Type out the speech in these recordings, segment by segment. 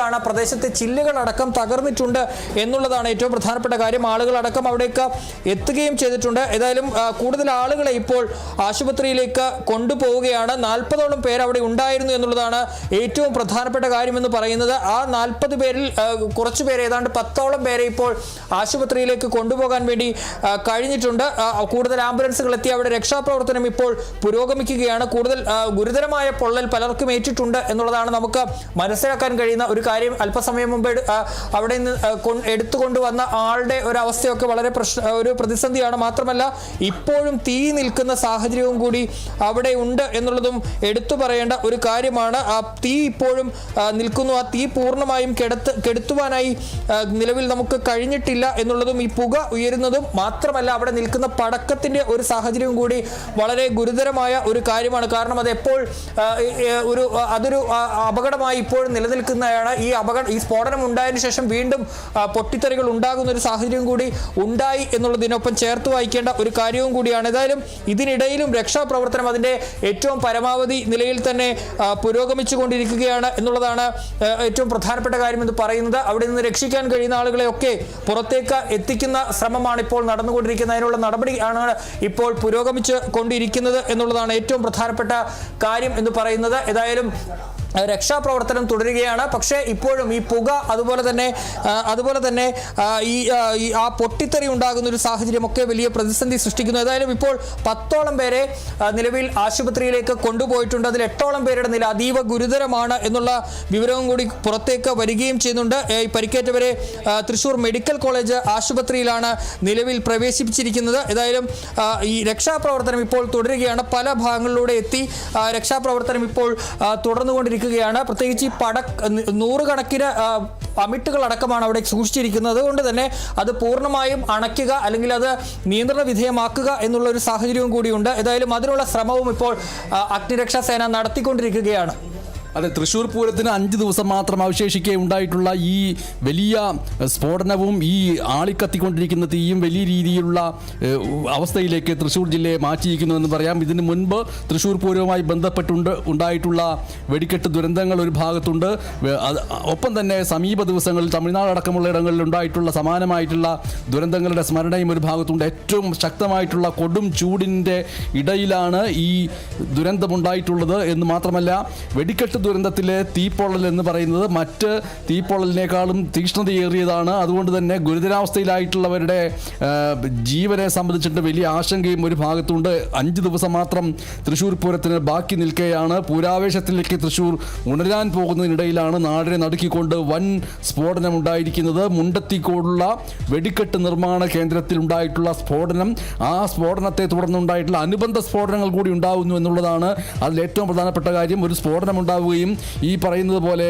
ഇതാണ്. പ്രദേശത്തെ ചില്ലുകളടക്കം തകർന്നിട്ടുണ്ട് എന്നുള്ളതാണ് ഏറ്റവും പ്രധാനപ്പെട്ട കാര്യം. ആളുകളടക്കം അവിടേക്ക് എത്തുകയും ചെയ്തിട്ടുണ്ട്. ഏതായാലും കൂടുതൽ ആളുകളെ ഇപ്പോൾ ആശുപത്രിയിലേക്ക് കൊണ്ടുപോവുകയാണ്. 40ഓളം പേർ അവിടെ ഉണ്ടായിരുന്നു എന്നുള്ളതാണ് ഏറ്റവും പ്രധാനപ്പെട്ട കാര്യമെന്ന് പറയുന്നത്. ആ 40 പേരിൽ കുറച്ചു പേരെ, ഏതാണ്ട് 10ഓളം പേരെ ഇപ്പോൾ ആശുപത്രിയിലേക്ക് കൊണ്ടുപോകാൻ വേണ്ടി കഴിഞ്ഞിട്ടുണ്ട്. കൂടുതൽ ആംബുലൻസുകൾ എത്തി അവിടെ രക്ഷാപ്രവർത്തനം ഇപ്പോൾ പുരോഗമിക്കുകയാണ്. കൂടുതൽ ഗുരുതരമായ പൊള്ളൽ പലർക്കും ഏറ്റിട്ടുണ്ട് എന്നുള്ളതാണ് നമുക്ക് മനസ്സിലാക്കാൻ കഴിയുന്ന ഒരു കാര്യം. അല്പസമയം മുമ്പ് അവിടെ നിന്ന് എടുത്തുകൊണ്ടുവന്ന ആളുടെ ഒരു അവസ്ഥയൊക്കെ വളരെ ഒരു പ്രതിസന്ധിയാണ്. മാത്രമല്ല ഇപ്പോഴും തീ നിൽക്കുന്ന സാഹചര്യവും കൂടി അവിടെ ഉണ്ട് എന്നുള്ളതും എടുത്തു പറയേണ്ട ഒരു കാര്യമാണ്. ആ തീ ഇപ്പോഴും നിൽക്കുന്നു. ആ തീ പൂർണ്ണമായും കെടുത്തുവാനായി നിലവിൽ നമുക്ക് കഴിഞ്ഞിട്ടില്ല എന്നുള്ളതും, ഈ പുക ഉയരുന്നതും മാത്രമല്ല അവിടെ നിൽക്കുന്ന പടക്കത്തിന്റെ ഒരു സാഹചര്യവും കൂടി വളരെ ഗുരുതരമായ ഒരു കാര്യമാണ്. കാരണം അത് എപ്പോൾ അതൊരു അപകടമായി ഇപ്പോഴും നിലനിൽക്കുന്നതാണ്. ഈ സ്ഫോടനം ഉണ്ടായതിനു ശേഷം വീണ്ടും പൊട്ടിത്തെറികൾ ഉണ്ടാകുന്ന ഒരു സാഹചര്യം കൂടി ഉണ്ടായി എന്നുള്ളതിനൊപ്പം ചേർത്ത് വായിക്കേണ്ട ഒരു കാര്യവും കൂടിയാണ്. ഏതായാലും ഇതിനിടയിലും രക്ഷാപ്രവർത്തനം അതിന്റെ ഏറ്റവും പരമാവധി നിലയിൽ തന്നെ പുരോഗമിച്ചു കൊണ്ടിരിക്കുകയാണ് എന്നുള്ളതാണ് ഏറ്റവും പ്രധാനപ്പെട്ട കാര്യം എന്ന് പറയുന്നത്. അവിടെ നിന്ന് രക്ഷിക്കാൻ കഴിയുന്ന ആളുകളെയൊക്കെ പുറത്തേക്ക് എത്തിക്കുന്ന ശ്രമമാണ് ഇപ്പോൾ നടന്നുകൊണ്ടിരിക്കുന്നത്. അതിനുള്ള നടപടിയാണ് ഇപ്പോൾ പുരോഗമിച്ചു കൊണ്ടിരിക്കുന്നത് എന്നുള്ളതാണ് ഏറ്റവും പ്രധാനപ്പെട്ട കാര്യം എന്ന് പറയുന്നത്. ഏതായാലും രക്ഷാപ്രവർത്തനം തുടരുകയാണ്. പക്ഷേ ഇപ്പോഴും ഈ പുക അതുപോലെ തന്നെ ആ പൊട്ടിത്തെറി ഉണ്ടാകുന്ന ഒരു സാഹചര്യമൊക്കെ വലിയ പ്രതിസന്ധി സൃഷ്ടിക്കുന്നു. ഏതായാലും ഇപ്പോൾ 10ഓളം പേരെ നിലവിൽ ആശുപത്രിയിലേക്ക് കൊണ്ടുപോയിട്ടുണ്ട്. അതിൽ 8ഓളം പേരുടെ നില അതീവ ഗുരുതരമാണ് എന്നുള്ള വിവരവും കൂടി പുറത്തേക്ക് വരികയും ചെയ്യുന്നുണ്ട്. ഈ പരിക്കേറ്റവരെ തൃശൂർ മെഡിക്കൽ കോളേജ് ആശുപത്രിയിലാണ് നിലവിൽ പ്രവേശിപ്പിച്ചിരിക്കുന്നത്. ഏതായാലും ഈ രക്ഷാപ്രവർത്തനം ഇപ്പോൾ തുടരുകയാണ്. പല ഭാഗങ്ങളിലൂടെ എത്തി രക്ഷാപ്രവർത്തനം ഇപ്പോൾ തുടർന്നുകൊണ്ടിരിക്കുകയാണ്. പ്രത്യേകിച്ച് ഈ നൂറുകണക്കിന് അമിട്ടുകൾ അടക്കമാണ് അവിടെ സൂക്ഷിച്ചിരിക്കുന്നത്. അതുകൊണ്ട് തന്നെ അത് പൂർണ്ണമായും അണയ്ക്കുക അല്ലെങ്കിൽ അത് നിയന്ത്രണ വിധേയമാക്കുക എന്നുള്ള ഒരു സാഹചര്യവും കൂടിയുണ്ട്. ഏതായാലും അതിനുള്ള ശ്രമവും ഇപ്പോൾ അഗ്നിരക്ഷാസേന നടത്തിക്കൊണ്ടിരിക്കുകയാണ്. അതെ, തൃശ്ശൂർ പൂരത്തിന് 5 ദിവസം മാത്രം അവശേഷിക്കെ ഉണ്ടായിട്ടുള്ള ഈ വലിയ സ്ഫോടനവും ഈ ആളിക്കത്തിക്കൊണ്ടിരിക്കുന്ന തീയും വലിയ രീതിയിലുള്ള അവസ്ഥയിലേക്ക് തൃശ്ശൂർ ജില്ലയെ മാറ്റിയിരിക്കുന്നു എന്ന് പറയാം. ഇതിനു മുൻപ് തൃശ്ശൂർ പൂരവുമായി ഉണ്ടായിട്ടുള്ള വെടിക്കെട്ട് ദുരന്തങ്ങൾ ഒരു ഭാഗത്തുണ്ട്. ഒപ്പം തന്നെ സമീപ ദിവസങ്ങളിൽ തമിഴ്നാട് അടക്കമുള്ള ഇടങ്ങളിൽ ഉണ്ടായിട്ടുള്ള സമാനമായിട്ടുള്ള ദുരന്തങ്ങളുടെ സ്മരണയും ഒരു ഭാഗത്തുണ്ട്. ഏറ്റവും ശക്തമായിട്ടുള്ള കൊടും ചൂടിൻ്റെ ഇടയിലാണ് ഈ ദുരന്തമുണ്ടായിട്ടുള്ളത് എന്ന് മാത്രമല്ല, വെടിക്കെട്ട് ദുരന്തത്തിലെ തീപ്പൊള്ളൽ എന്ന് പറയുന്നത് മറ്റ് തീപ്പൊള്ളലിനേക്കാളും തീക്ഷ്ണതയേറിയതാണ്. അതുകൊണ്ട് തന്നെ ഗുരുതരാവസ്ഥയിലായിട്ടുള്ളവരുടെ ജീവനെ സംബന്ധിച്ചിട്ട് വലിയ ആശങ്കയും ഒരു ഭാഗത്തുണ്ട്. 5 ദിവസം മാത്രം തൃശ്ശൂർ പൂരത്തിന് ബാക്കി നിൽക്കുകയാണ്. പൂരാവേശത്തിലേക്ക് തൃശ്ശൂർ ഉണരാൻ പോകുന്നതിനിടയിലാണ് നാടിനെ നടുക്കിക്കൊണ്ട് വൻ സ്ഫോടനം ഉണ്ടായിരിക്കുന്നത്. മുണ്ടത്തിക്കോടുള്ള വെടിക്കെട്ട് നിർമ്മാണ കേന്ദ്രത്തിൽ ഉണ്ടായിട്ടുള്ള സ്ഫോടനം, ആ സ്ഫോടനത്തെ തുടർന്നുണ്ടായിട്ടുള്ള അനുബന്ധ സ്ഫോടനങ്ങൾ കൂടി ഉണ്ടാകുന്നു എന്നുള്ളതാണ് അതിൽ ഏറ്റവും പ്രധാനപ്പെട്ട കാര്യം. ഒരു സ്ഫോടനം ഉണ്ടാവുകയും ഈ പറയുന്നത് പോലെ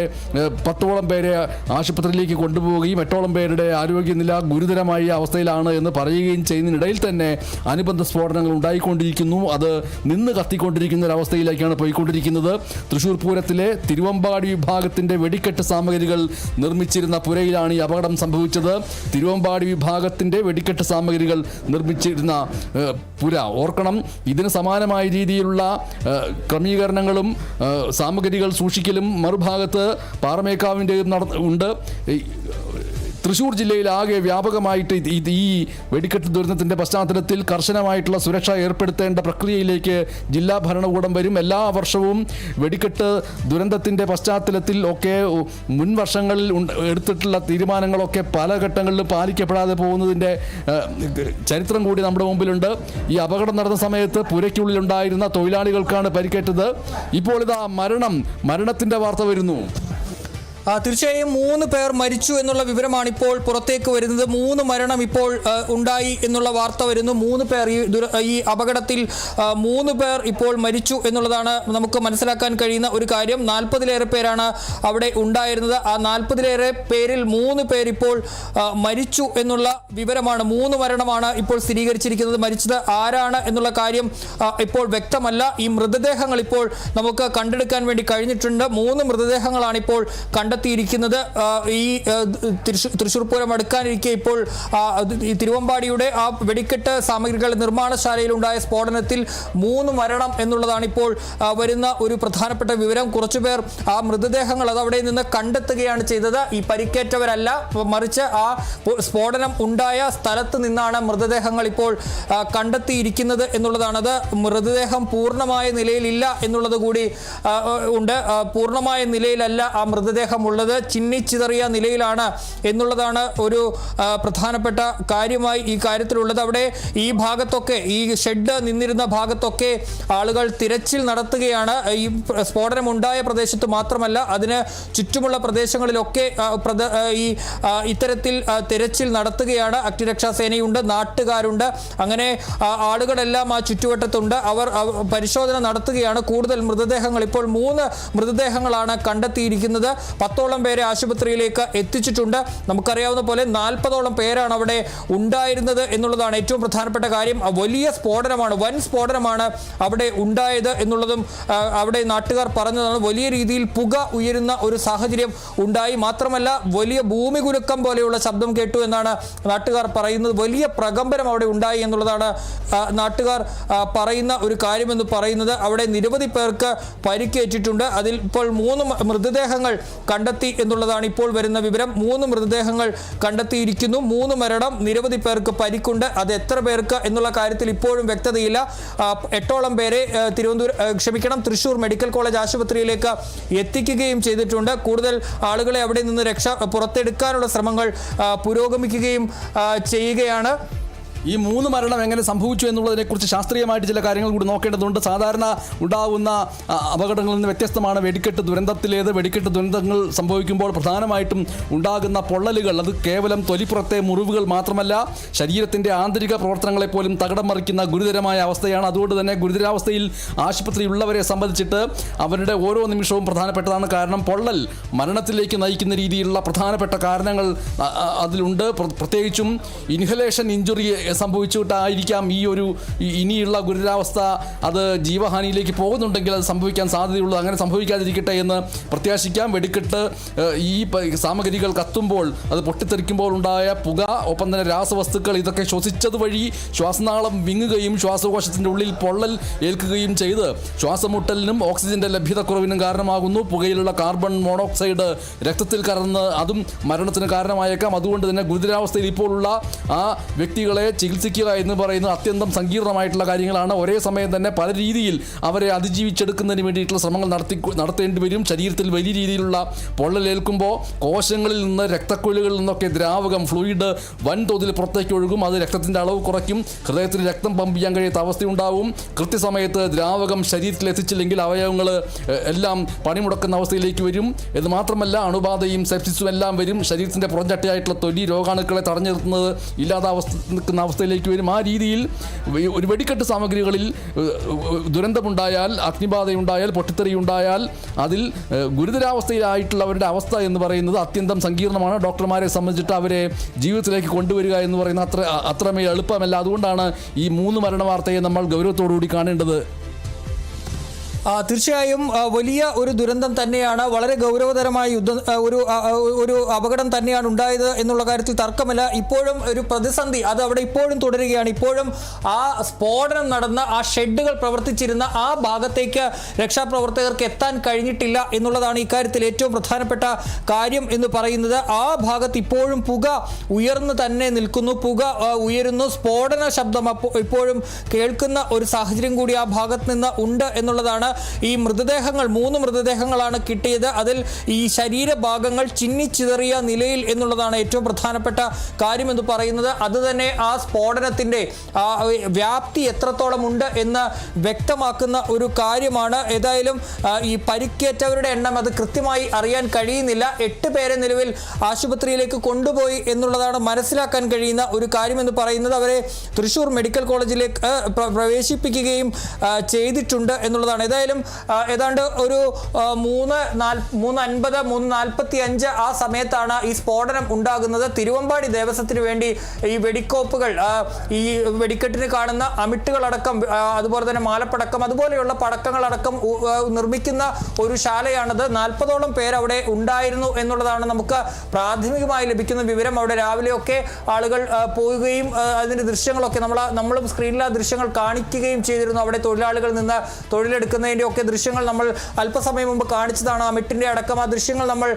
10ഓളം പേരെ ആശുപത്രിയിലേക്ക് കൊണ്ടുപോവുകയും 8ഓളം പേരുടെ ആരോഗ്യനില ഗുരുതരമായ അവസ്ഥയിലാണ് എന്ന് പറയുകയും ചെയ്യുന്നതിനിടയിൽ തന്നെ അനുബന്ധ സ്ഫോടനങ്ങൾ ഉണ്ടായിക്കൊണ്ടിരിക്കുന്നു. അത് നിന്ന് കത്തിക്കൊണ്ടിരിക്കുന്ന ഒരവസ്ഥയിലേക്കാണ് പോയിക്കൊണ്ടിരിക്കുന്നത്. തൃശ്ശൂർ പൂരത്തിലെ തിരുവമ്പാടി വിഭാഗത്തിൻ്റെ വെടിക്കെട്ട് സാമഗ്രികൾ നിർമ്മിച്ചിരുന്ന പുരയിലാണ് ഈ അപകടം സംഭവിച്ചത്. തിരുവമ്പാടി വിഭാഗത്തിൻ്റെ വെടിക്കെട്ട് സാമഗ്രികൾ നിർമ്മിച്ചിരുന്ന പുര ഓർക്കണം. ഇതിന് സമാനമായ രീതിയിലുള്ള ക്രമീകരണങ്ങളും സാമഗ്രികൾ സൂക്ഷിക്കലും മറുഭാഗത്ത് പാറമേക്കാവിൻ്റെ ഉണ്ട്. തൃശ്ശൂർ ജില്ലയിൽ ആകെ വ്യാപകമായിട്ട് ഈ വെടിക്കെട്ട് ദുരന്തത്തിൻ്റെ പശ്ചാത്തലത്തിൽ കർശനമായിട്ടുള്ള സുരക്ഷ ഏർപ്പെടുത്തേണ്ട പ്രക്രിയയിലേക്ക് ജില്ലാ ഭരണകൂടം വരും. എല്ലാ വർഷവും വെടിക്കെട്ട് ദുരന്തത്തിൻ്റെ പശ്ചാത്തലത്തിൽ ഒക്കെ മുൻ വർഷങ്ങളിൽ എടുത്തിട്ടുള്ള തീരുമാനങ്ങളൊക്കെ പല ഘട്ടങ്ങളിലും പാലിക്കപ്പെടാതെ പോകുന്നതിൻ്റെ ചരിത്രം കൂടി നമ്മുടെ മുമ്പിലുണ്ട്. ഈ അപകടം നടന്ന സമയത്ത് പുരയ്ക്കുള്ളിലുണ്ടായിരുന്ന തൊഴിലാളികൾക്കാണ് പരിക്കേറ്റത്. ഇപ്പോൾ ഇതാ മരണത്തിൻ്റെ വാർത്ത വരുന്നു. തീർച്ചയായും 3 പേർ മരിച്ചു എന്നുള്ള വിവരമാണ് ഇപ്പോൾ പുറത്തേക്ക് വരുന്നത്. 3 മരണം ഇപ്പോൾ ഉണ്ടായി എന്നുള്ള വാർത്ത വരുന്നു. 3 പേർ ഈ അപകടത്തിൽ 3 പേർ ഇപ്പോൾ മരിച്ചു എന്നുള്ളതാണ് നമുക്ക് മനസ്സിലാക്കാൻ കഴിയുന്ന ഒരു കാര്യം. 40-ലേറെ പേരാണ് അവിടെ ഉണ്ടായിരുന്നത്. ആ 40-ലേറെ പേരിൽ 3 പേർ ഇപ്പോൾ മരിച്ചു എന്നുള്ള വിവരമാണ്. 3 മരണമാണ് ഇപ്പോൾ സ്ഥിരീകരിച്ചിരിക്കുന്നത്. മരിച്ചത് ആരാണ് എന്നുള്ള കാര്യം ഇപ്പോൾ വ്യക്തമല്ല. ഈ മൃതദേഹങ്ങൾ ഇപ്പോൾ നമുക്ക് കണ്ടെടുക്കാൻ വേണ്ടി കഴിഞ്ഞിട്ടുണ്ട്. 3 മൃതദേഹങ്ങളാണ് ഇപ്പോൾ കണ്ടെത്തിയിരിക്കുന്നത്. ഈ തൃശ്ശൂർ പൂരം അടുക്കാനിരിക്കെ ഇപ്പോൾ ഈ തിരുവമ്പാടിയുടെ ആ വെടിക്കെട്ട് സാമഗ്രികൾ നിർമ്മാണശാലയിലുണ്ടായ സ്ഫോടനത്തിൽ 3 മരണം എന്നുള്ളതാണ് ഇപ്പോൾ വരുന്ന ഒരു പ്രധാനപ്പെട്ട വിവരം. കുറച്ചുപേർ ആ മൃതദേഹങ്ങൾ അതവിടെ നിന്ന് കണ്ടെത്തുകയാണ് ചെയ്തത്. ഈ പരിക്കേറ്റവരല്ല, മറിച്ച് ആ സ്ഫോടനം ഉണ്ടായ സ്ഥലത്ത് നിന്നാണ് മൃതദേഹങ്ങൾ ഇപ്പോൾ കണ്ടെത്തിയിരിക്കുന്നത് എന്നുള്ളതാണ്. അത് മൃതദേഹം പൂർണ്ണമായ നിലയിലില്ല എന്നുള്ളത് കൂടി ഉണ്ട്. പൂർണ്ണമായ നിലയിലല്ല ആ മൃതദേഹം ഉള്ളത്, ചിന്നിച്ചിതറിയ നിലയിലാണ് എന്നുള്ളതാണ് ഒരു പ്രധാനപ്പെട്ട കാര്യമായി ഈ കാര്യത്തിലുള്ളത്. അവിടെ ഈ ഭാഗത്തൊക്കെ, ഈ ഷെഡ് നിന്നിരുന്ന ഭാഗത്തൊക്കെ ആളുകൾ തിരച്ചിൽ നടത്തുകയാണ്. ഈ സ്ഫോടനം ഉണ്ടായ പ്രദേശത്ത് മാത്രമല്ല, അതിന് ചുറ്റുമുള്ള പ്രദേശങ്ങളിലൊക്കെ ഈ ഇത്തരത്തിൽ തിരച്ചിൽ നടത്തുകയാണ്. അഗ്നിരക്ഷാ സേനയുണ്ട്, നാട്ടുകാരുണ്ട്, അങ്ങനെ ആളുകളെല്ലാം ആ ചുറ്റുവട്ടത്തുണ്ട്. അവർ പരിശോധന നടത്തുകയാണ്. കൂടുതൽ മൃതദേഹങ്ങൾ, ഇപ്പോൾ 3 മൃതദേഹങ്ങളാണ് കണ്ടെത്തിയിരിക്കുന്നത്. 10ഓളം പേരെ ആശുപത്രിയിലേക്ക് എത്തിച്ചിട്ടുണ്ട്. നമുക്കറിയാവുന്ന പോലെ 40ഓളം പേരാണ് അവിടെ ഉണ്ടായിരുന്നത് എന്നുള്ളതാണ് ഏറ്റവും പ്രധാനപ്പെട്ട കാര്യം. വലിയ സ്ഫോടനമാണ്, വൻ സ്ഫോടനമാണ് അവിടെ ഉണ്ടായത് എന്നുള്ളതും അവിടെ നാട്ടുകാർ പറഞ്ഞതാണ്. വലിയ രീതിയിൽ പുക ഉയരുന്ന ഒരു സാഹചര്യം ഉണ്ടായി. മാത്രമല്ല വലിയ ഭൂമി കുലുക്കം പോലെയുള്ള ശബ്ദം കേട്ടു എന്നാണ് നാട്ടുകാർ പറയുന്നത്. വലിയ പ്രകമ്പനം അവിടെ ഉണ്ടായി എന്നുള്ളതാണ് നാട്ടുകാർ പറയുന്ന ഒരു കാര്യമെന്ന് പറയുന്നത്. അവിടെ നിരവധി പേർക്ക് പരിക്കേറ്റിട്ടുണ്ട്. അതിൽ ഇപ്പോൾ 3 മൃതദേഹങ്ങൾ കണ്ടെത്തി എന്നുള്ളതാണ് ഇപ്പോൾ വരുന്ന വിവരം. 3 മൃതദേഹങ്ങൾ കണ്ടെത്തിയിരിക്കുന്നു. 3 മരണം, നിരവധി പേർക്ക് പരിക്കുണ്ട്. അത് എത്ര പേർക്ക് എന്നുള്ള കാര്യത്തിൽ ഇപ്പോഴും വ്യക്തതയില്ല. 8ഓളം പേരെ തൃശ്ശൂർ മെഡിക്കൽ കോളേജ് ആശുപത്രിയിലേക്ക് എത്തിക്കുകയും ചെയ്തിട്ടുണ്ട്. കൂടുതൽ ആളുകളെ അവിടെ നിന്ന് പുറത്തെടുക്കാനുള്ള ശ്രമങ്ങൾ പുരോഗമിക്കുകയും ചെയ്യുകയാണ്. ഈ 3 മരണം എങ്ങനെ സംഭവിച്ചു എന്നുള്ളതിനെക്കുറിച്ച് ശാസ്ത്രീയമായിട്ട് ചില കാര്യങ്ങൾ കൂടി നോക്കേണ്ടതുണ്ട്. സാധാരണ ഉണ്ടാകുന്ന അപകടങ്ങളിൽ നിന്ന് വ്യത്യസ്തമാണ് വെടിക്കെട്ട് ദുരന്തത്തിലേത്. വെടിക്കെട്ട് ദുരന്തങ്ങൾ സംഭവിക്കുമ്പോൾ പ്രധാനമായിട്ടും ഉണ്ടാകുന്ന പൊള്ളലുകൾ, അത് കേവലം തൊലിപ്പുറത്തെ മുറിവുകൾ മാത്രമല്ല, ശരീരത്തിൻ്റെ ആന്തരിക പ്രവർത്തനങ്ങളെ പോലും തകിടം മറിക്കുന്ന ഗുരുതരമായ അവസ്ഥയാണ്. അതുകൊണ്ട് തന്നെ ഗുരുതരാവസ്ഥയിൽ ആശുപത്രിയിലുള്ളവരെ സംബന്ധിച്ചിട്ട് അവരുടെ ഓരോ നിമിഷവും പ്രധാനപ്പെട്ടതാണ്. കാരണം പൊള്ളൽ മരണത്തിലേക്ക് നയിക്കുന്ന രീതിയിലുള്ള പ്രധാനപ്പെട്ട കാരണങ്ങൾ അതിലുണ്ട്. പ്രത്യേകിച്ചും ഇൻഹലേഷൻ ഇഞ്ചുറി സംഭവിച്ചിട്ടായിരിക്കാം ഇനിയുള്ള ഗുരുതരാവസ്ഥ. അത് ജീവഹാനിയിലേക്ക് പോകുന്നുണ്ടെങ്കിൽ അത് സംഭവിക്കാൻ സാധ്യതയുള്ളൂ. അങ്ങനെ സംഭവിക്കാതിരിക്കട്ടെ എന്ന് പ്രത്യാശിക്കാം. വെടിക്കെട്ട് ഈ സാമഗ്രികൾ കത്തുമ്പോൾ, അത് പൊട്ടിത്തെറിക്കുമ്പോൾ ഉണ്ടായ പുക, ഒപ്പം തന്നെ രാസവസ്തുക്കൾ, ഇതൊക്കെ ശ്വസിച്ചത് വഴി ശ്വാസനാളം വിങ്ങുകയും ശ്വാസകോശത്തിൻ്റെ ഉള്ളിൽ പൊള്ളൽ ഏൽക്കുകയും ചെയ്ത് ശ്വാസമുട്ടലിനും ഓക്സിജന്റെ ലഭ്യതക്കുറവിനും കാരണമാകുന്നു. പുകയിലുള്ള കാർബൺ മോണോക്സൈഡ് രക്തത്തിൽ കലർന്ന് അതും മരണത്തിന് കാരണമായേക്കാം. അതുകൊണ്ട് തന്നെ ഗുരുതരാവസ്ഥയിൽ ഇപ്പോഴുള്ള ആ വ്യക്തികളെ ചികിത്സിക്കുക എന്ന് പറയുന്നത് അത്യന്തം സങ്കീർണമായിട്ടുള്ള കാര്യങ്ങളാണ്. ഒരേ സമയം തന്നെ പല രീതിയിൽ അവരെ അതിജീവിച്ചെടുക്കുന്നതിന് വേണ്ടിയിട്ടുള്ള ശ്രമങ്ങൾ നടത്തേണ്ടി വരും. ശരീരത്തിൽ വലിയ രീതിയിലുള്ള പൊള്ളലേൽക്കുമ്പോൾ കോശങ്ങളിൽ നിന്ന്, രക്തക്കുഴലുകളിൽ നിന്നൊക്കെ ദ്രാവകം, ഫ്ലൂയിഡ് വൻതോതിൽ പുറത്തേക്ക് ഒഴുകും. അത് രക്തത്തിൻ്റെ അളവ് കുറയ്ക്കും. ഹൃദയത്തിന് രക്തം പമ്പ് ചെയ്യാൻ കഴിയാത്ത അവസ്ഥയുണ്ടാവും. കൃത്യസമയത്ത് ദ്രാവകം ശരീരത്തിൽ എത്തിച്ചില്ലെങ്കിൽ അവയവങ്ങൾ എല്ലാം പണിമുടക്കുന്ന അവസ്ഥയിലേക്ക് വരും. ഇത് മാത്രമല്ല, അണുബാധയും സെപ്സിസും എല്ലാം വരും. ശരീരത്തിൻ്റെ പുറംചട്ടയായിട്ടുള്ള തൊലി രോഗാണുക്കളെ തടഞ്ഞു നിർത്തുന്നത് ഇല്ലാത്ത നിൽക്കുന്ന അവസ്ഥയിലേക്ക് വരും. ആ രീതിയിൽ ഒരു വെടിക്കെട്ട് സാമഗ്രികളിൽ ദുരന്തമുണ്ടായാൽ, അഗ്നിബാധയുണ്ടായാൽ, പൊട്ടിത്തെറിയുണ്ടായാൽ അതിൽ ഗുരുതരാവസ്ഥയിലായിട്ടുള്ളവരുടെ അവസ്ഥ എന്ന് പറയുന്നത് അത്യന്തം സങ്കീർണമാണ്. ഡോക്ടർമാരെ സംബന്ധിച്ചിട്ട് അവരെ ജീവിതത്തിലേക്ക് കൊണ്ടുവരിക എന്ന് പറയുന്നത് അത്രമേ എളുപ്പമല്ല. അതുകൊണ്ടാണ് ഈ 3 മരണവാർത്തയെ നമ്മൾ ഗൗരവത്തോടുകൂടി കാണേണ്ടത്. തീർച്ചയായും വലിയ ഒരു ദുരന്തം തന്നെയാണ്. വളരെ ഗൗരവതരമായ ഒരു അപകടം തന്നെയാണ് ഉണ്ടായത് എന്നുള്ള കാര്യത്തിൽ തർക്കമില്ല. ഇപ്പോഴും ഒരു പ്രതിസന്ധി അത് അവിടെ ഇപ്പോഴും തുടരുകയാണ്. ഇപ്പോഴും ആ സ്ഫോടനം നടന്ന ആ ഷെഡുകൾ പ്രവർത്തിച്ചിരുന്ന ആ ഭാഗത്തേക്ക് രക്ഷാപ്രവർത്തകർക്ക് എത്താൻ കഴിഞ്ഞിട്ടില്ല എന്നുള്ളതാണ് ഇക്കാര്യത്തിൽ ഏറ്റവും പ്രധാനപ്പെട്ട കാര്യം എന്ന് പറയുന്നത്. ആ ഭാഗത്ത് ഇപ്പോഴും പുക ഉയർന്നു തന്നെ നിൽക്കുന്നു. പുക ഉയരുന്നു. സ്ഫോടന ശബ്ദം ഇപ്പോഴും കേൾക്കുന്ന ഒരു സാഹചര്യം കൂടി ആ ഭാഗത്ത് നിന്ന് ഉണ്ട് എന്നുള്ളതാണ്. ഈ മൃതദേഹങ്ങൾ 3 മൃതദേഹങ്ങളാണ് കിട്ടിയത്. അതിൽ ഈ ശരീരഭാഗങ്ങൾ ചിന്നിച്ചിതറിയ നിലയിൽ എന്നുള്ളതാണ് ഏറ്റവും പ്രധാനപ്പെട്ട കാര്യമെന്ന് പറയുന്നത്. അത് തന്നെ ആ സ്ഫോടനത്തിൻ്റെ വ്യാപ്തി എത്രത്തോളം ഉണ്ട് എന്ന് വ്യക്തമാക്കുന്ന ഒരു കാര്യമാണ്. ഏതായാലും ഈ പരിക്കേറ്റവരുടെ എണ്ണം അത് കൃത്യമായി അറിയാൻ കഴിയുന്നില്ല. 8 പേരെ നിലവിൽ ആശുപത്രിയിലേക്ക് കൊണ്ടുപോയി എന്നുള്ളതാണ് മനസ്സിലാക്കാൻ കഴിയുന്ന ഒരു കാര്യമെന്ന് പറയുന്നത്. അവരെ തൃശ്ശൂർ മെഡിക്കൽ കോളേജിലേക്ക് പ്രവേശിപ്പിക്കുകയും ചെയ്തിട്ടുണ്ട് എന്നുള്ളതാണ്. ഏതായാലും ഏതാണ്ട് ഒരു 3:50 ആ സമയത്താണ് ഈ സ്ഫോടനം ഉണ്ടാകുന്നത്. തിരുവമ്പാടി ദേവസ്വത്തിന് വേണ്ടി ഈ വെടിക്കോപ്പുകൾ, ഈ വെടിക്കെട്ടിന് കാണുന്ന അമിട്ടുകളടക്കം, അതുപോലെ തന്നെ മാലപ്പടക്കം, അതുപോലെയുള്ള പടക്കങ്ങളടക്കം നിർമ്മിക്കുന്ന ഒരു ശാലയാണത്. 40ഓളം പേർ അവിടെ ഉണ്ടായിരുന്നു എന്നുള്ളതാണ് നമുക്ക് പ്രാഥമികമായി ലഭിക്കുന്ന വിവരം. അവിടെ രാവിലെയൊക്കെ ആളുകൾ പോവുകയും അതിന്റെ ദൃശ്യങ്ങളൊക്കെ നമ്മളും സ്ക്രീനിൽ ആ ദൃശ്യങ്ങൾ കാണിക്കുകയും ചെയ്തിരുന്നു. അവിടെ തൊഴിലാളികൾ നിന്ന് തൊഴിലെടുക്കുന്നതിന്റെ ഒക്കെ ദൃശ്യങ്ങൾ നമ്മൾ അല്പസമയം മുമ്പ് കാണിച്ചതാണ്. ആ മിട്ടിന്റെ അടക്കം ആ ദൃശ്യങ്ങൾ നമ്മൾ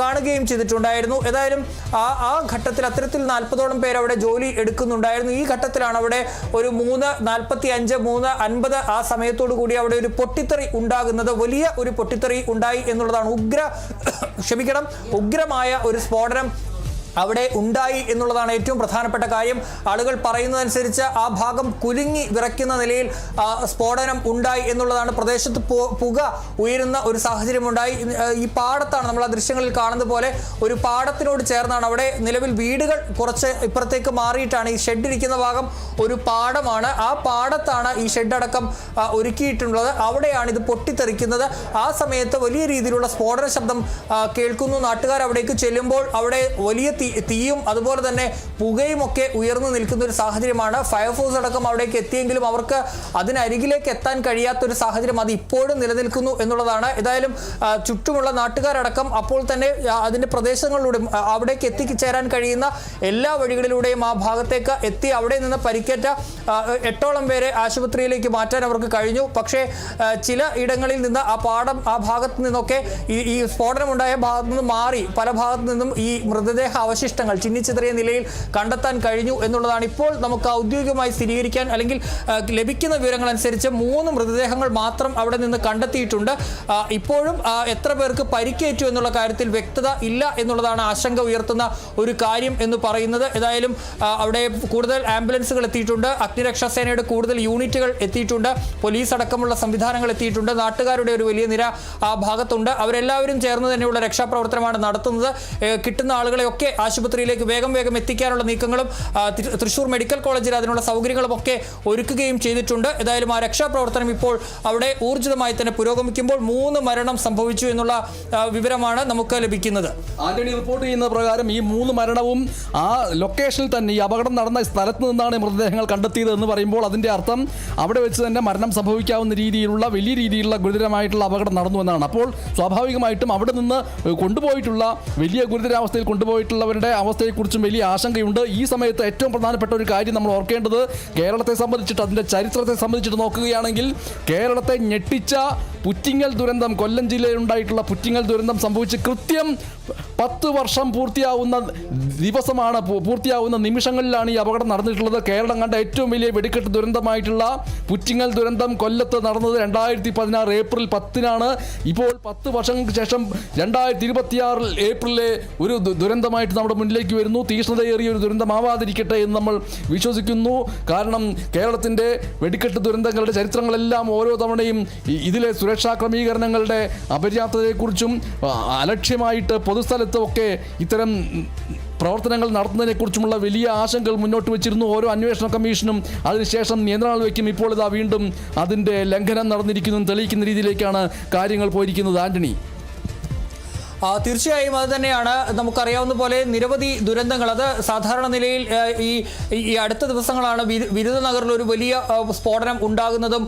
കാണുകയും ചെയ്തിട്ടുണ്ടായിരുന്നു. ഏതായാലും ആ ഘട്ടത്തിൽ അത്തരത്തിൽ 40ഓളം പേർ അവിടെ ജോലി എടുക്കുന്നുണ്ടായിരുന്നു. ഈ ഘട്ടത്തിലാണ് അവിടെ ഒരു 3:45, 3:50 ആ സമയത്തോടു കൂടി അവിടെ ഒരു പൊട്ടിത്തെറി ഉണ്ടാകുന്നത്. വലിയ ഒരു പൊട്ടിത്തെറി ഉണ്ടായി എന്നുള്ളതാണ്. ഉഗ്രമായ ഒരു സ്ഫോടനം അവിടെ ഉണ്ടായി എന്നുള്ളതാണ് ഏറ്റവും പ്രധാനപ്പെട്ട കാര്യം. ആളുകൾ പറയുന്നതനുസരിച്ച് ആ ഭാഗം കുലുങ്ങി വിറയ്ക്കുന്ന നിലയിൽ സ്ഫോടനം ഉണ്ടായി എന്നുള്ളതാണ്. പ്രദേശത്ത് പുക ഉയരുന്ന ഒരു സാഹചര്യമുണ്ടായി. ഈ പാടത്താണ് നമ്മൾ ആ ദൃശ്യങ്ങളിൽ കാണുന്ന പോലെ ഒരു പാടത്തിനോട് ചേർന്നാണ്. അവിടെ നിലവിൽ വീടുകൾ കുറച്ച് ഇപ്പുറത്തേക്ക് മാറിയിട്ടാണ്. ഈ ഷെഡ് ഇരിക്കുന്ന ഭാഗം ഒരു പാടമാണ്. ആ പാടത്താണ് ഈ ഷെഡ് അടക്കം ഒരുക്കിയിട്ടുള്ളത്. അവിടെയാണ് ഇത് പൊട്ടിത്തെറിക്കുന്നത്. ആ സമയത്ത് വലിയ രീതിയിലുള്ള സ്ഫോടന ശബ്ദം കേൾക്കുന്നു. നാട്ടുകാർ അവിടേക്ക് ചെല്ലുമ്പോൾ അവിടെ വലിയ തീയും അതുപോലെ തന്നെ പുകയും ഒക്കെ ഉയർന്നു നിൽക്കുന്ന ഒരു സാഹചര്യമാണ്. ഫയർഫോഴ്സ് അടക്കം അവിടേക്ക് എത്തിയെങ്കിലും അവർക്ക് അതിനരികിലേക്ക് എത്താൻ കഴിയാത്തൊരു സാഹചര്യം അത് ഇപ്പോഴും നിലനിൽക്കുന്നു എന്നുള്ളതാണ്. ഏതായാലും ചുറ്റുമുള്ള നാട്ടുകാരടക്കം അപ്പോൾ തന്നെ അതിന്റെ പ്രദേശങ്ങളിലൂടെ അവിടേക്ക് എത്തിച്ചേരാൻ കഴിയുന്ന എല്ലാ വഴികളിലൂടെയും ആ ഭാഗത്തേക്ക് എത്തി അവിടെ നിന്ന് പരിക്കേറ്റ 8ഓളം പേരെ ആശുപത്രിയിലേക്ക് മാറ്റാൻ അവർക്ക് കഴിഞ്ഞു. പക്ഷേ ചില ഇടങ്ങളിൽ നിന്ന് ആ ഭാഗത്ത് നിന്നൊക്കെ ഈ സ്ഫോടനമുണ്ടായ ഭാഗത്ത് നിന്ന് മാറി പല ഭാഗത്തു നിന്നും ഈ മൃതദേഹ അവശിഷ്ടങ്ങൾ ചിന്നിച്ചിതറിയ നിലയിൽ കണ്ടെത്താൻ കഴിഞ്ഞു എന്നുള്ളതാണ് ഇപ്പോൾ നമുക്ക് ഔദ്യോഗികമായി സ്ഥിരീകരിക്കാൻ അല്ലെങ്കിൽ ലഭിക്കുന്ന വിവരങ്ങൾ അനുസരിച്ച് 3 മൃതദേഹങ്ങൾ മാത്രം അവിടെ നിന്ന് കണ്ടെത്തിയിട്ടുണ്ട്. ഇപ്പോഴും എത്ര പേർക്ക് പരിക്കേറ്റു എന്നുള്ള കാര്യത്തിൽ വ്യക്തത ഇല്ല എന്നുള്ളതാണ് ആശങ്ക ഉയർത്തുന്ന ഒരു കാര്യം എന്ന് പറയുന്നത്. ഏതായാലും അവിടെ കൂടുതൽ ആംബുലൻസുകൾ എത്തിയിട്ടുണ്ട്. അഗ്നിരക്ഷാസേനയുടെ കൂടുതൽ യൂണിറ്റുകൾ എത്തിയിട്ടുണ്ട്. പോലീസ് അടക്കമുള്ള സംവിധാനങ്ങൾ എത്തിയിട്ടുണ്ട്. നാട്ടുകാരുടെ ഒരു വലിയ നിര ആ ഭാഗത്തുണ്ട്. അവരെല്ലാവരും ചേർന്ന് തന്നെയുള്ള രക്ഷാപ്രവർത്തനമാണ് നടത്തുന്നത്. കിട്ടുന്ന ആളുകളെയൊക്കെ ആശുപത്രിയിലേക്ക് വേഗം എത്തിക്കാനുള്ള നീക്കങ്ങളും തൃശൂർ മെഡിക്കൽ കോളേജിൽ അതിനുള്ള സൗകര്യങ്ങളും ഒക്കെ ഒരുക്കുകയും ചെയ്തിട്ടുണ്ട്. ഏതായാലും ആ രക്ഷാപ്രവർത്തനം ഇപ്പോൾ അവിടെ ഊർജിതമായി തന്നെ പുരോഗമിക്കുമ്പോൾ 3 മരണം സംഭവിച്ചു എന്നുള്ള വിവരമാണ് നമുക്ക് ലഭിക്കുന്നത്. ആന്റണി റിപ്പോർട്ട് ചെയ്യുന്ന പ്രകാരം ഈ 3 മരണവും ആ ലൊക്കേഷനിൽ തന്നെ, ഈ അപകടം നടന്ന സ്ഥലത്ത് നിന്നാണ് മൃതദേഹങ്ങൾ കണ്ടെത്തിയത് എന്ന് പറയുമ്പോൾ അതിന്റെ അർത്ഥം അവിടെ വെച്ച് തന്നെ മരണം സംഭവിക്കാവുന്ന രീതിയിലുള്ള വലിയ രീതിയിലുള്ള ഗുരുതരമായിട്ടുള്ള അപകടം നടന്നു എന്നാണ്. അപ്പോൾ സ്വാഭാവികമായിട്ടും അവിടെ നിന്ന് കൊണ്ടുപോയിട്ടുള്ള വലിയ ഗുരുതരാവസ്ഥയിൽ കൊണ്ടുപോയിട്ടുള്ളവരുടെ അവസ്ഥയെക്കുറിച്ചും വലിയ ആശങ്കയുണ്ട്. ഈ സമയത്ത് ഏറ്റവും പ്രധാനപ്പെട്ട ഒരു കാര്യം നമ്മൾ ഓർക്കേണ്ടത്, കേരളത്തെ സംബന്ധിച്ചിട്ട് അതിൻ്റെ ചരിത്രത്തെ സംബന്ധിച്ചിട്ട് നോക്കുകയാണെങ്കിൽ കേരളത്തെ ഞെട്ടിച്ച പുറ്റിങ്ങൽ ദുരന്തം, കൊല്ലം ജില്ലയിൽ ഉണ്ടായിട്ടുള്ള പുറ്റിങ്ങൽ ദുരന്തം സംഭവിച്ച് കൃത്യം 10 വർഷം പൂർത്തിയാവുന്ന നിമിഷങ്ങളിലാണ് ഈ അപകടം നടന്നിട്ടുള്ളത്. കേരളം കണ്ട ഏറ്റവും വലിയ വെടിക്കെട്ട് ദുരന്തമായിട്ടുള്ള പുറ്റിങ്ങൽ ദുരന്തം കൊല്ലത്ത് നടന്നത് 2016 ഏപ്രിൽ 10-നാണ്. ഇപ്പോൾ 10 വർഷങ്ങൾക്ക് ശേഷം 2026 ഏപ്രിലെ ഒരു ദുരന്തമായിട്ട് നമ്മുടെ മുന്നിലേക്ക് വരുന്നു. തീക്ഷ്ണതയേറിയ ഒരു ദുരന്തമാവാതിരിക്കട്ടെ എന്ന് നമ്മൾ വിശ്വസിക്കുന്നു. കാരണം കേരളത്തിൻ്റെ വെടിക്കെട്ട് ദുരന്തങ്ങളുടെ ചരിത്രങ്ങളെല്ലാം ഓരോ തവണയും ഇതിലെ സുരക്ഷാ ക്രമീകരണങ്ങളുടെ അപര്യാപ്തതയെക്കുറിച്ചും അലക്ഷ്യമായിട്ട് പൊതുസ്ഥലത്തും ഒക്കെ ഇത്തരം പ്രവർത്തനങ്ങൾ നടത്തുന്നതിനെക്കുറിച്ചുമുള്ള വലിയ ആശങ്കകൾ മുന്നോട്ട് വെച്ചിരുന്നു. ഓരോ അന്വേഷണ കമ്മീഷനും അതിനുശേഷം നിയന്ത്രണങ്ങൾ വയ്ക്കും. ഇപ്പോൾ ഇതാ വീണ്ടും അതിൻ്റെ ലംഘനം നടന്നിരിക്കുന്നു തെളിയിക്കുന്ന രീതിയിലേക്കാണ് കാര്യങ്ങൾ പോയിരിക്കുന്നത്. ആന്റണി, തീർച്ചയായും അത് തന്നെയാണ്. നമുക്കറിയാവുന്ന പോലെ നിരവധി ദുരന്തങ്ങൾ, അത് സാധാരണ നിലയിൽ ഈ അടുത്ത ദിവസങ്ങളാണ് വിരുദനഗറിൽ ഒരു വലിയ സ്ഫോടനം ഉണ്ടാകുന്നതും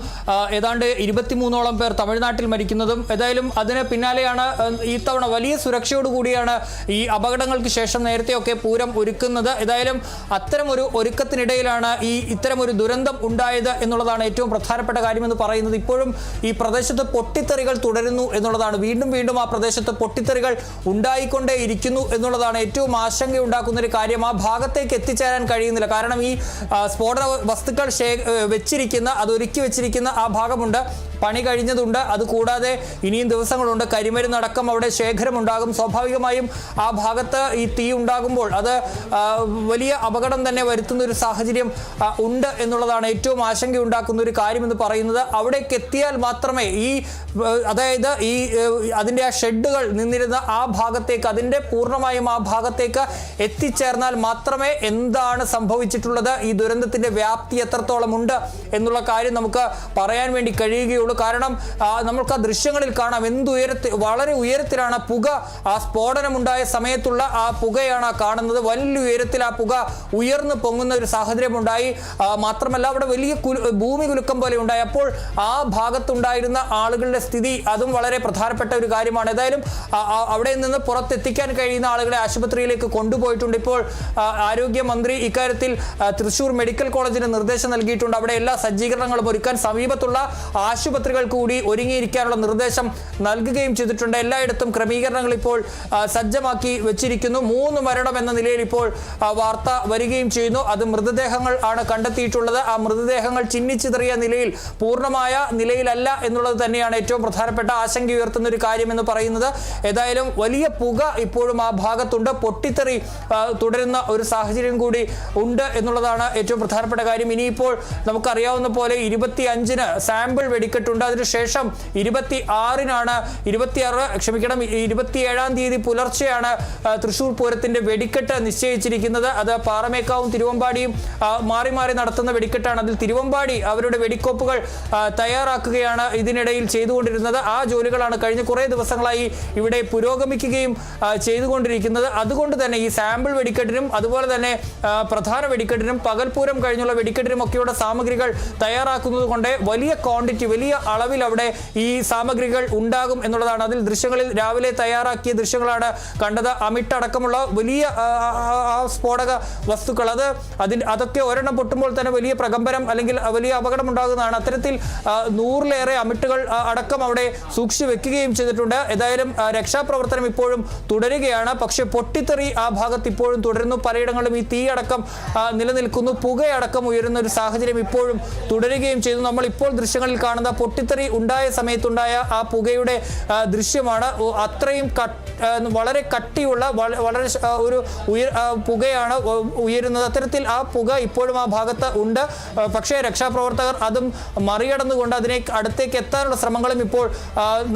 ഏതാണ്ട് 23ഓളം പേർ തമിഴ്നാട്ടിൽ മരിക്കുന്നതും. ഏതായാലും അതിന് പിന്നാലെയാണ് ഈ തവണ വലിയ സുരക്ഷയോടുകൂടിയാണ് ഈ അപകടങ്ങൾക്ക് ശേഷം നേരത്തെയൊക്കെ പൂരം ഒരുക്കുന്നത്. ഏതായാലും അത്തരമൊരു ഒരുക്കത്തിനിടയിലാണ് ഇത്തരമൊരു ദുരന്തം ഉണ്ടായത് എന്നുള്ളതാണ് ഏറ്റവും പ്രധാനപ്പെട്ട കാര്യമെന്ന് പറയുന്നത്. ഇപ്പോഴും ഈ പ്രദേശത്ത് പൊട്ടിത്തെറികൾ തുടരുന്നു എന്നുള്ളതാണ്. വീണ്ടും ആ പ്രദേശത്ത് പൊട്ടിത്തെറികൾ ഉണ്ടായിക്കൊണ്ടേയിരിക്കുന്നു എന്നുള്ളതാണ് ഏറ്റവും ആശങ്കയുണ്ടാക്കുന്ന ഒരു കാര്യം. ആ ഭാഗത്തേക്ക് എത്തിച്ചേരാൻ കഴിയുന്നില്ല. കാരണം ഈ സ്ഫോടന വസ്തുക്കൾ അത് ഒരുക്കി വെച്ചിരിക്കുന്ന ആ ഭാഗമുണ്ട്, പണി കഴിഞ്ഞതുണ്ട്. അതുകൂടാതെ ഇനിയും ദിവസങ്ങളുണ്ട്. കരിമരുന്നടക്കം അവിടെ ശേഖരമുണ്ടാകും. സ്വാഭാവികമായും ആ ഭാഗത്ത് ഈ തീ ഉണ്ടാകുമ്പോൾ അത് വലിയ അപകടം തന്നെ വരുത്തുന്ന ഒരു സാഹചര്യം ഉണ്ട് എന്നുള്ളതാണ് ഏറ്റവും ആശങ്കയുണ്ടാക്കുന്ന ഒരു കാര്യമെന്ന് പറയുന്നത്. അവിടേക്ക് എത്തിയാൽ മാത്രമേ അതായത് അതിൻ്റെ ആ ഷെഡുകൾ നിന്നിരുന്ന ആ ഭാഗത്തേക്ക്, അതിൻ്റെ പൂർണ്ണമായും ആ ഭാഗത്തേക്ക് എത്തിച്ചേർന്നാൽ മാത്രമേ എന്താണ് സംഭവിച്ചിട്ടുള്ളത്, ഈ ദുരന്തത്തിൻ്റെ വ്യാപ്തി എത്രത്തോളം ഉണ്ട് എന്നുള്ള കാര്യം നമുക്ക് പറയാൻ വേണ്ടി കഴിയുകയുള്ളൂ. ഉള്ളൂ. കാരണം നമുക്ക് ആ ദൃശ്യങ്ങളിൽ കാണാം വളരെ ഉയരത്തിലാണ് പുക. ആ സ്ഫോടനമുണ്ടായ സമയത്തുള്ള ആ പുകയാണ് കാണുന്നത്. വലിയ ഉയരത്തിൽ ആ പുക ഉയർന്നു പൊങ്ങുന്ന ഒരു സാഹചര്യം ഉണ്ടായി. മാത്രമല്ല അവിടെ വലിയ ഭൂമി കുലുക്കം പോലെ ഉണ്ടായി. അപ്പോൾ ആ ഭാഗത്തുണ്ടായിരുന്ന ആളുകളുടെ സ്ഥിതി അതും വളരെ പ്രധാനപ്പെട്ട ഒരു കാര്യമാണ്. ഏതായാലും അവിടെ നിന്ന് പുറത്തെത്തിക്കാൻ കഴിയുന്ന ആളുകളെ ആശുപത്രിയിലേക്ക് കൊണ്ടുപോയിട്ടുണ്ട്. ഇപ്പോൾ ആരോഗ്യമന്ത്രി ഇക്കാര്യത്തിൽ തൃശൂർ മെഡിക്കൽ കോളേജിന് നിർദ്ദേശം നൽകിയിട്ടുണ്ട്. അവിടെ എല്ലാ സജ്ജീകരണങ്ങളും ഒരുക്കാൻ സമീപത്തുള്ള ആശുപത്രികൾ കൂടി ഒരുങ്ങിയിരിക്കാനുള്ള നിർദ്ദേശം നൽകുകയും ചെയ്തിട്ടുണ്ട്. എല്ലായിടത്തും ക്രമീകരണങ്ങൾ ഇപ്പോൾ സജ്ജമാക്കി വെച്ചിരിക്കുന്നു. 3 മരണം എന്ന നിലയിൽ ഇപ്പോൾ വാർത്ത വരികയും ചെയ്യുന്നു. അത് മൃതദേഹങ്ങൾ ആണ് കണ്ടെത്തിയിട്ടുള്ളത്. ആ മൃതദേഹങ്ങൾ ചിന്നിച്ചിതറിയ നിലയിൽ പൂർണ്ണമായ നിലയിലല്ല എന്നുള്ളത് തന്നെയാണ് ഏറ്റവും പ്രധാനപ്പെട്ട ആശങ്ക ഉയർത്തുന്ന ഒരു കാര്യം എന്ന് പറയുന്നത്. ഏതായാലും വലിയ പുക ഇപ്പോഴും ആ ഭാഗത്തുണ്ട്. പൊട്ടിത്തെറി തുടരുന്ന ഒരു സാഹചര്യം കൂടി ഉണ്ട് എന്നുള്ളതാണ് ഏറ്റവും പ്രധാനപ്പെട്ട കാര്യം. ഇനിയിപ്പോൾ നമുക്കറിയാവുന്ന പോലെ 25-ന് സാമ്പിൾ വെടിക്കെട്ടുണ്ട്. അതിനുശേഷം 27-ാം തീയതി പുലർച്ചെയാണ് തൃശൂർ പൂരത്തിന്റെ വെടിക്കെട്ട് നിശ്ചയിച്ചിരിക്കുന്നത്. അത് പാറമേക്കാവും തിരുവമ്പാടിയും മാറി മാറി നടത്തുന്ന വെടിക്കെട്ടാണ്. അതിൽ തിരുവമ്പാടി അവരുടെ വെടിക്കോപ്പുകൾ തയ്യാറാക്കുകയാണ് ഇതിനിടയിൽ ചെയ്തുകൊണ്ടിരുന്നത്. ആ ജോലികളാണ് കഴിഞ്ഞ കുറേ ദിവസങ്ങളായി ഇവിടെ പുരോഗമിക്കുകയും ചെയ്തുകൊണ്ടിരിക്കുന്നത്. അതുകൊണ്ട് തന്നെ ഈ സാമ്പിൾ വെടിക്കെട്ടിനും അതുപോലെ തന്നെ പ്രധാന വെടിക്കെട്ടിനും പകൽപൂരം കഴിഞ്ഞുള്ള വെടിക്കെട്ടിനും ഒക്കെയുള്ള സാമഗ്രികൾ തയ്യാറാക്കുന്നത് കൊണ്ട് വലിയ ക്വാണ്ടിറ്റി, വലിയ അളവിൽ അവിടെ ഈ സാമഗ്രികൾ ഉണ്ടാകും എന്നുള്ളതാണ്. അതിൽ ദൃശ്യങ്ങളിൽ രാവിലെ തയ്യാറാക്കിയ ദൃശ്യങ്ങളാണ് കണ്ടത്. അമിട്ടടക്കമുള്ള വലിയ സ്ഫോടക വസ്തുക്കൾ അതൊക്കെ ഒരെണ്ണം പൊട്ടുമ്പോൾ തന്നെ വലിയ പ്രകമ്പനം അല്ലെങ്കിൽ വലിയ അപകടം ഉണ്ടാകുന്നതാണ്. അത്തരത്തിൽ 100-ലേറെ അമിട്ടുകൾ അടക്കം അവിടെ സൂക്ഷിച്ചു വെക്കുകയും ചെയ്തിട്ടുണ്ട്. ഏതായാലും രക്ഷാപ്രവർത്തനം ഇപ്പോഴും തുടരുകയാണ്. പക്ഷെ പൊട്ടിത്തെറി ആ ഭാഗത്ത് ഇപ്പോഴും തുടരുന്നു. പലയിടങ്ങളിലും ഈ തീ അടക്കം നിലനിൽക്കുന്നു. പുകയടക്കം ഉയരുന്ന ഒരു സാഹചര്യം ഇപ്പോഴും തുടരുകയും ചെയ്തു. നമ്മൾ ഇപ്പോൾ ദൃശ്യങ്ങളിൽ കാണുന്ന പൊട്ടിത്തെറി ഉണ്ടായ സമയത്തുണ്ടായ ആ പുകയുടെ ദൃശ്യമാണ്. അത്രയും വളരെ കട്ടിയുള്ള വളരെ ഒരു പുകയാണ് ഉയരുന്നത്. അത്തരത്തിൽ ആ പുക ഇപ്പോഴും ആ ഭാഗത്ത് ഉണ്ട്. പക്ഷേ രക്ഷാപ്രവർത്തകർ അതും മറികടന്നുകൊണ്ട് അതിനെ അടുത്തേക്ക് എത്താനുള്ള ശ്രമങ്ങളും ഇപ്പോൾ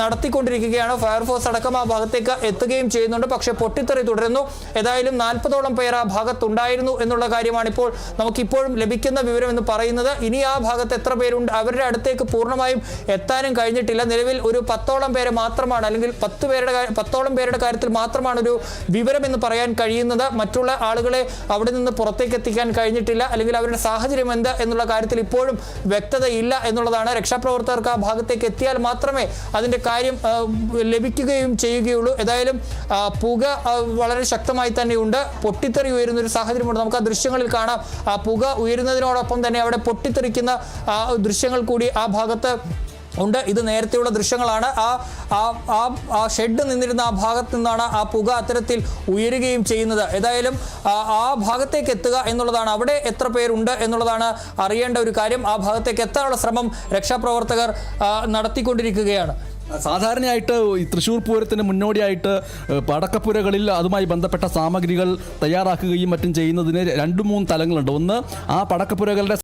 നടത്തിക്കൊണ്ടിരിക്കുകയാണ്. ഫയർഫോഴ്സ് അടക്കം ആ ഭാഗത്തേക്ക് എത്തുകയും ചെയ്യുന്നുണ്ട്. പക്ഷേ പൊട്ടിത്തെറി തുടരുന്നു. ഏതായാലും 40ഓളം പേർ ആ ഭാഗത്തുണ്ടായിരുന്നു എന്നുള്ള കാര്യമാണ് ഇപ്പോൾ നമുക്കിപ്പോഴും ലഭിക്കുന്ന വിവരം എന്ന് പറയുന്നത്. ഇനി ആ ഭാഗത്ത് എത്ര പേരുണ്ട്, അവരുടെ അടുത്തേക്ക് പൂർണ്ണമായും എത്താനും കഴിഞ്ഞിട്ടില്ല. നിലവിൽ ഒരു 10ഓളം പേരെ മാത്രമാണ്, അല്ലെങ്കിൽ 10ഓളം പേരുടെ കാര്യത്തിൽ മാത്രമാണ് ഒരു വിവരം എന്ന് പറയാൻ കഴിയുന്നത്. മറ്റുള്ള ആളുകളെ അവിടെ നിന്ന് പുറത്തേക്ക് എത്തിക്കാൻ കഴിഞ്ഞിട്ടില്ല, അല്ലെങ്കിൽ അവരുടെ സാഹചര്യം എന്ത് എന്നുള്ള കാര്യത്തിൽ ഇപ്പോഴും വ്യക്തതയില്ല എന്നുള്ളതാണ്. രക്ഷാപ്രവർത്തകർക്ക് ആ ഭാഗത്തേക്ക് എത്തിയാൽ മാത്രമേ അതിൻ്റെ കാര്യം ലഭിക്കുകയും ചെയ്യുകയുള്ളൂ. ഏതായാലും പുക വളരെ ശക്തമായി തന്നെയുണ്ട്. പൊട്ടിത്തെറി ഉയരുന്ന ഒരു സാഹചര്യമുണ്ട്. നമുക്ക് ആ ദൃശ്യങ്ങളിൽ കാണാം. ആ പുക ഉയരുന്നതിനോടൊപ്പം തന്നെ അവിടെ പൊട്ടിത്തെറിക്കുന്ന ദൃശ്യങ്ങൾ കൂടി ആ ഭാഗത്ത് ഉണ്ട്. ഇത് നേരത്തെയുള്ള ദൃശ്യങ്ങളാണ്. ആ ഷെഡ് നിന്നിരുന്ന ആ ഭാഗത്ത് നിന്നാണ് ആ പുക അത്തരത്തിൽ ഉയരുകയും ചെയ്യുന്നത്. ഏതായാലും ആ ഭാഗത്തേക്ക് എത്തുക എന്നുള്ളതാണ്, അവിടെ എത്ര പേരുണ്ട് എന്നുള്ളതാണ് അറിയേണ്ട ഒരു കാര്യം. ആ ഭാഗത്തേക്ക് എത്താനുള്ള ശ്രമം രക്ഷാപ്രവർത്തകർ നടത്തിക്കൊണ്ടിരിക്കുകയാണ്. സാധാരണയായിട്ട് ഈ തൃശ്ശൂർ പൂരത്തിന് മുന്നോടിയായിട്ട് പടക്കപ്പുരകളിൽ അതുമായി ബന്ധപ്പെട്ട സാമഗ്രികൾ തയ്യാറാക്കുകയും മറ്റും ചെയ്യുന്നതിന് 2-3 തലങ്ങളുണ്ട്. ഒന്ന്, ആ പടക്കപ്പുരകളുടെ